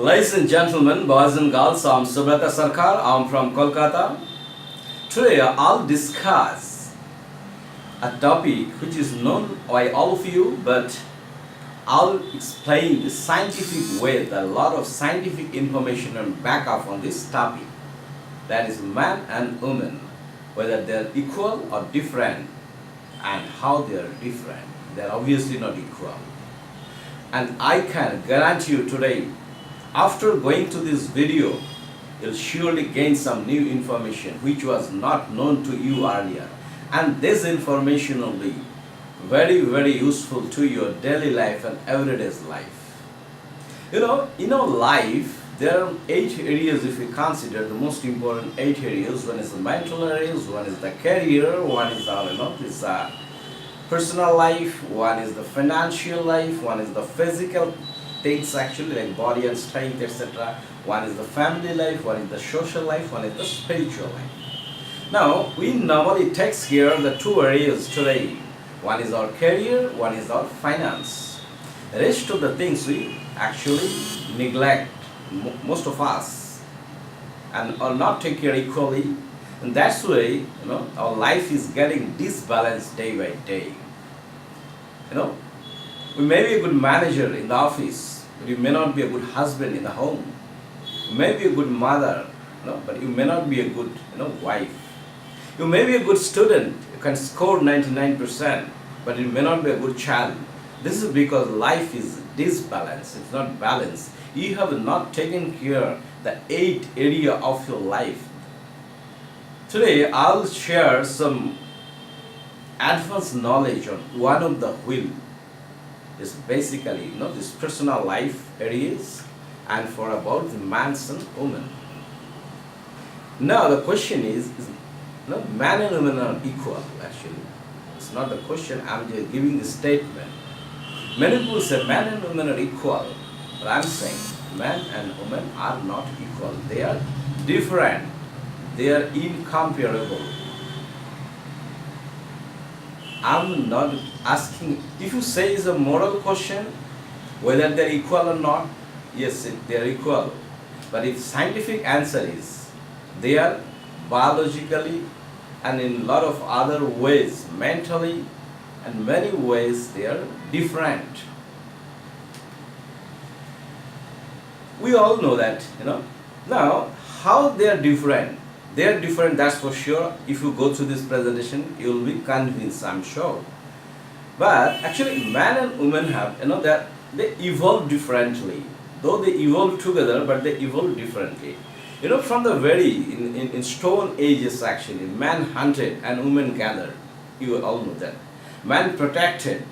Ladies and gentlemen, boys and girls, I'm Subrata Sarkar. I'm from Kolkata. Today I'll discuss a topic which is known by all of you, but I'll explain the scientific way, a lot of scientific information and backup on this topic. That is man and woman, whether they're equal or different, and how they're different. They're obviously not equal. And I can guarantee you today, after going to this video, you'll surely gain some new information which was not known to you earlier. And this information will be very, very useful to your daily life and everyday's life. In our life, there are 8 areas if we consider the most important 8 areas. One is the mental areas, one is the career, one is this personal life, one is the financial life, one is the physical things actually like body and strength, etc. One is the family life, one is the social life, one is the spiritual life. Now, we normally take here the 2 areas today. One is our career, one is our finance. The rest of the things we actually neglect, most of us, and are not take care equally. And that's why, our life is getting disbalanced day by day. We may be a good manager in the office, but you may not be a good husband in the home. You may be a good mother, but you may not be a good, wife. You may be a good student, you can score 99%, but you may not be a good child. This is because life is disbalanced, it's not balanced. You have not taken care of the 8 area of your life. Today, I'll share some advanced knowledge on one of the wheel. Is basically, this personal life areas and for about the man and woman. Now the question is man and woman are equal actually. It's not the question, I'm just giving the statement. Many people say man and woman are equal, but I'm saying man and woman are not equal. They are different. They are incomparable. I'm not asking, if you say it's a moral question, whether they're equal or not, yes, they're equal. But if scientific answer is, they are biologically and in a lot of other ways, mentally, and many ways they are different. We all know that, Now, how they are different? They are different, that's for sure. If you go through this presentation, you will be convinced, I'm sure. But actually, man and woman have, that they evolve differently. Though they evolve together, but they evolve differently. From the very, in stone ages actually, man hunted and woman gathered. You all know that. Man protected,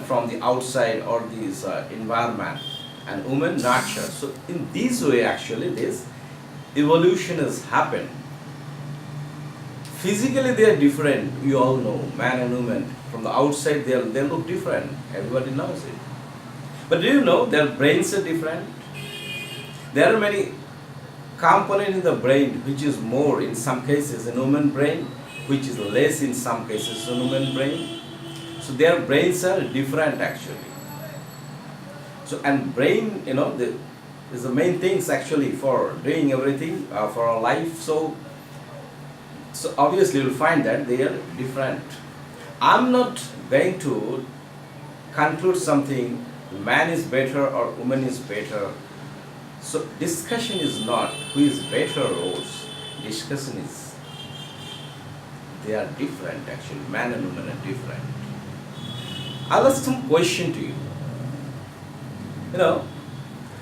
from the outside or this environment, and woman nurtured. So in this way actually, this evolution has happened. Physically they are different, you all know, man and woman. From the outside they look different, everybody knows it. But do you know their brains are different? There are many components in the brain which is more in some cases in woman brain, which is less in some cases in woman brain. So their brains are different actually. So and brain, is the main things actually for doing everything for our life. So obviously you'll find that they are different. I'm not going to conclude something, man is better or woman is better. So discussion is not who is better or worse. Discussion is they are different actually. Man and woman are different. I'll ask some question to you.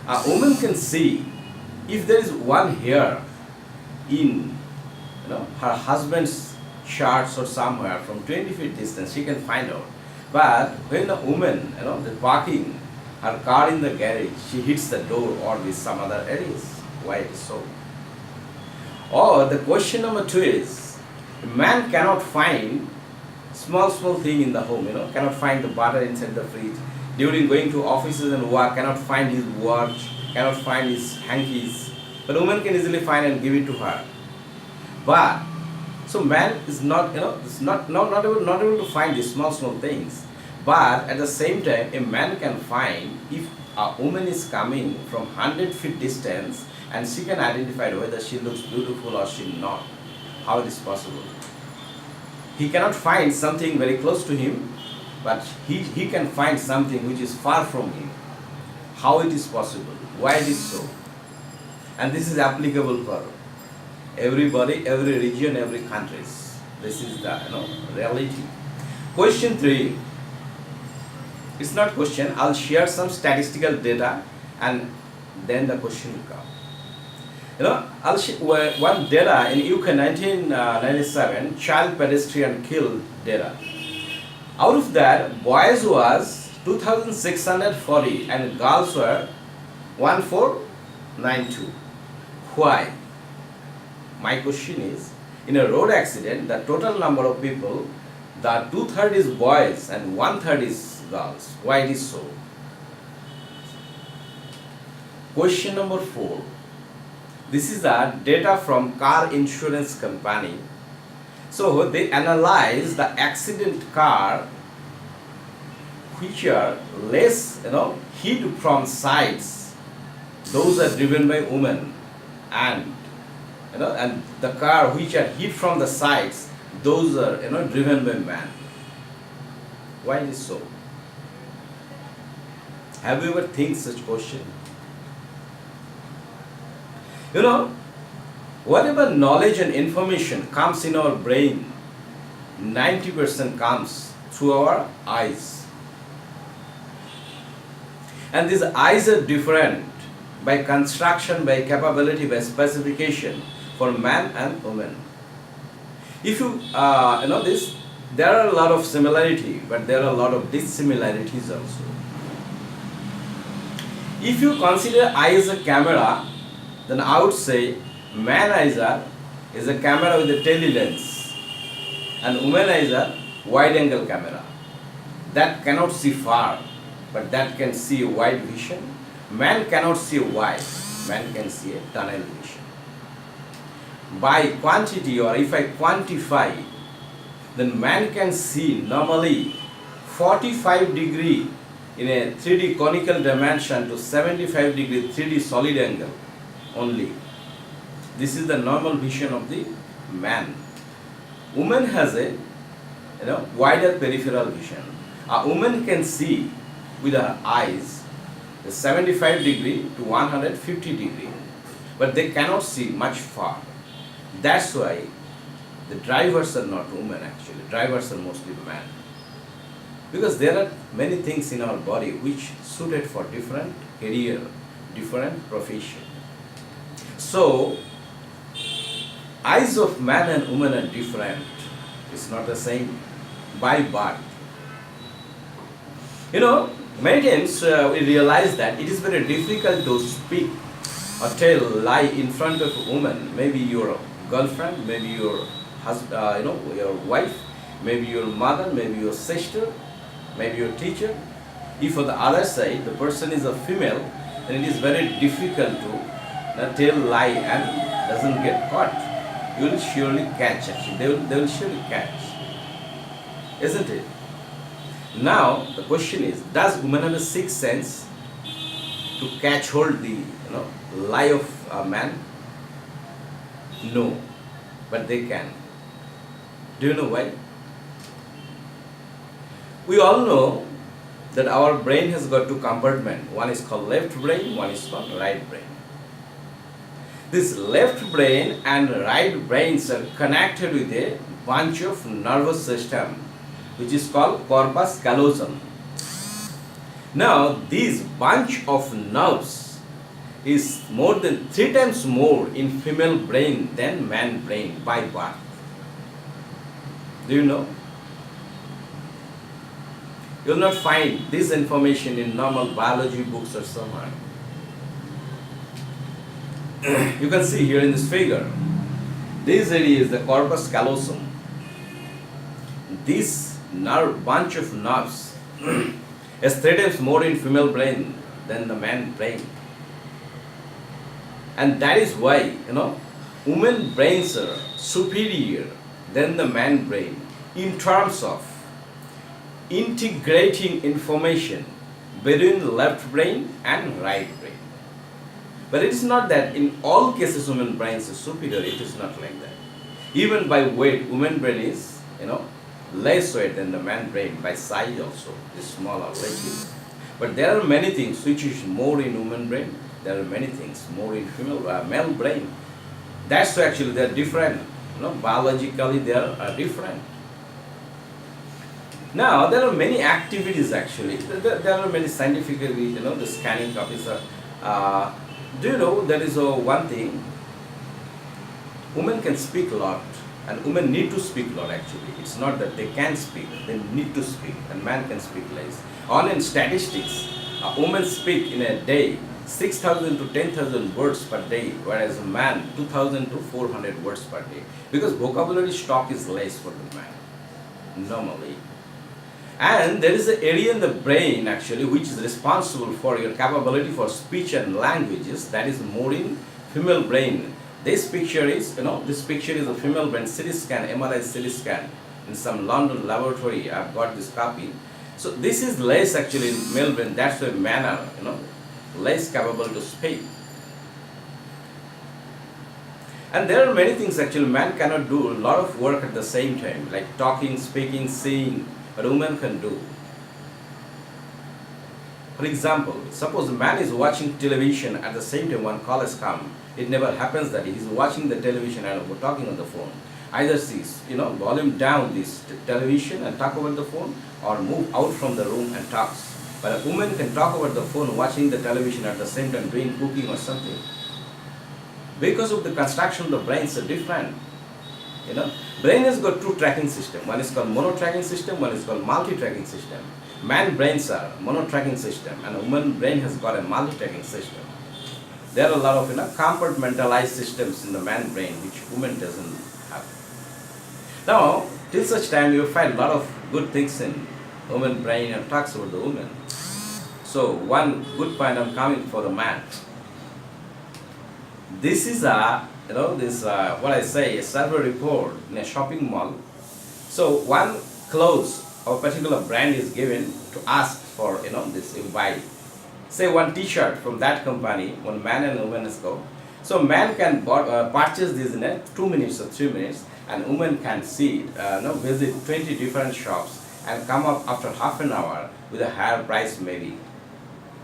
A woman can see if there is one hair in her husband's shorts or somewhere from 20 feet distance, she can find out. But when a woman, is parking her car in the garage, she hits the door or with some other areas. Why it is so? Or the question number 2 is, a man cannot find small thing in the home, cannot find the butter inside the fridge. During going to offices and work, cannot find his watch, cannot find his hankies. But woman can easily find and give it to her. But so man is not, is not able to find these small things. But at the same time, a man can find if a woman is coming from 100 feet distance and she can identify whether she looks beautiful or she not. How it is possible? He cannot find something very close to him, but he can find something which is far from him. How it is possible? Why it is so? And this is applicable for everybody, every region, every country. This is the reality. Question 3. It's not question. I'll share some statistical data and then the question will come. I'll one data in UK 1997 child pedestrian killed data. Out of that, boys was 2,640 and girls were 1,492. Why? My question is, in a road accident, the total number of people, the 2/3 is boys and 1/3 is girls. Why it is so? Question number 4. This is the data from car insurance company. So they analyze the accident car which are less hit from sides. Those are driven by women, and and the car which are hit from the sides, those are driven by men. Why is so? Have you ever think such question? Whatever knowledge and information comes in our brain, 90% comes through our eyes. And these eyes are different by construction, by capability, by specification for man and woman. If you this, there are a lot of similarity, but there are a lot of dissimilarities also. If you consider eye as a camera, then I would say man eyes is a camera with a tele-lens and woman eyes are wide angle camera. That cannot see far, but that can see wide vision. Man cannot see wide, man can see a tunnel vision. By quantity, or if I quantify, then man can see normally 45 degree in a 3D conical dimension to 75 degree 3D solid angle only. This is the normal vision of the man. Woman has a wider peripheral vision. A woman can see with her eyes the 75 degree to 150 degree, but they cannot see much far. That's why the drivers are not women actually. Drivers are mostly men. Because there are many things in our body which suited for different career, different profession. So, eyes of man and woman are different. It's not the same by birth. Many times we realize that it is very difficult to speak or tell lie in front of a woman. Maybe your girlfriend, maybe your husband, your wife, maybe your mother, maybe your sister, maybe your teacher. If on the other side the person is a female, then it is very difficult to tell lie and doesn't get caught. You will surely catch actually. They will surely catch. Isn't it? Now the question is, does woman have a sixth sense to catch hold the lie of a man? No, but they can. Do you know why? We all know that our brain has got two compartments. One is called left brain, one is called right brain. This left brain and right brains are connected with a bunch of nervous system which is called corpus callosum. Now this bunch of nerves is more than 3 times more in female brain than man brain by birth. Do you know? You will not find this information in normal biology books or somewhere. You can see here in this figure, this area is the corpus callosum. This bunch of nerves is 3 times more in female brain than the man brain. And that is why, women brains are superior than the man brain in terms of integrating information between left brain and right brain. But it is not that in all cases women brains is superior. It is not like that. Even by weight, women brain is less weight than the man brain by size also is smaller, relatively. But there are many things which is more in woman brain. There are many things more in male brain. That's why actually they are different. Biologically they are different. Now there are many activities actually. There are many scientifically, the scanning copies are. Do you know there is one thing? Women can speak a lot, and women need to speak a lot actually. It's not that they can speak, they need to speak, and man can speak less. In statistics, a woman speak in a day 6,000 to 10,000 words per day, whereas a man 2,000 to 400 words per day. Because vocabulary stock is less for the man, normally. And there is an area in the brain actually which is responsible for your capability for speech and languages, that is more in female brain. This picture is a female brain CT scan, MRI CT scan in some London laboratory. I've got this copy. So this is less actually in male brain. That's why men are less capable to speak. And there are many things actually man cannot do a lot of work at the same time, like talking, speaking, seeing, but women can do. For example, suppose a man is watching television at the same time one call has come. It never happens that he is watching the television and talking on the phone. Either sees, volume down this television and talk over the phone, or move out from the room and talks. But a woman can talk over the phone watching the television at the same time doing cooking or something. Because of the construction of the brain is different. Brain has got two tracking system. One is called mono-tracking system, one is called multi-tracking system. Man brains are mono-tracking system, and a woman brain has got a multi-tracking system. There are a lot of compartmentalized systems in the man brain which woman doesn't have. Now, till such time you find a lot of good things in woman brain and talks about the woman. So one good point I'm coming for the man. This is a what I say, a survey report in a shopping mall. So one clothes of a particular brand is given to ask for this you buy. Say one T-shirt from that company, one man and woman go. So man can purchase this in 2 minutes or 3 minutes, and woman can see it, visit 20 different shops and come up after half an hour with a higher price maybe.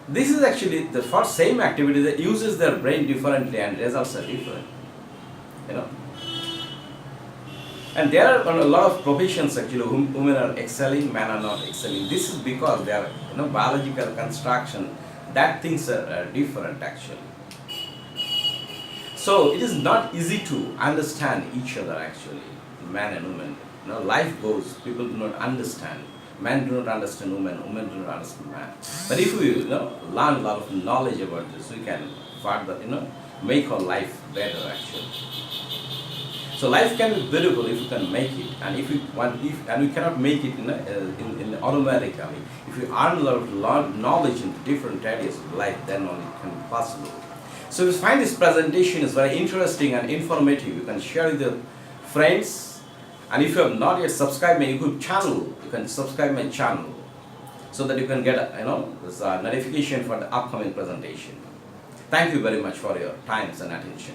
This is actually the first same activity that uses their brain differently and results are different. And there are a lot of professions actually women are excelling, men are not excelling. This is because they are biological construction, that things are different actually. So it is not easy to understand each other actually, man and woman. Life goes, people do not understand. Men do not understand women, women do not understand man. But if we learn a lot of knowledge about this, we can further make our life better actually. So life can be beautiful if you can make it, and if we cannot make it in automatically. If you earn a lot of knowledge in different areas of life, then only it can be possible. So if you find this presentation is very interesting and informative, you can share with your friends. And if you have not yet subscribed my YouTube channel, you can subscribe my channel so that you can get this notification for the upcoming presentation. Thank you very much for your time and attention.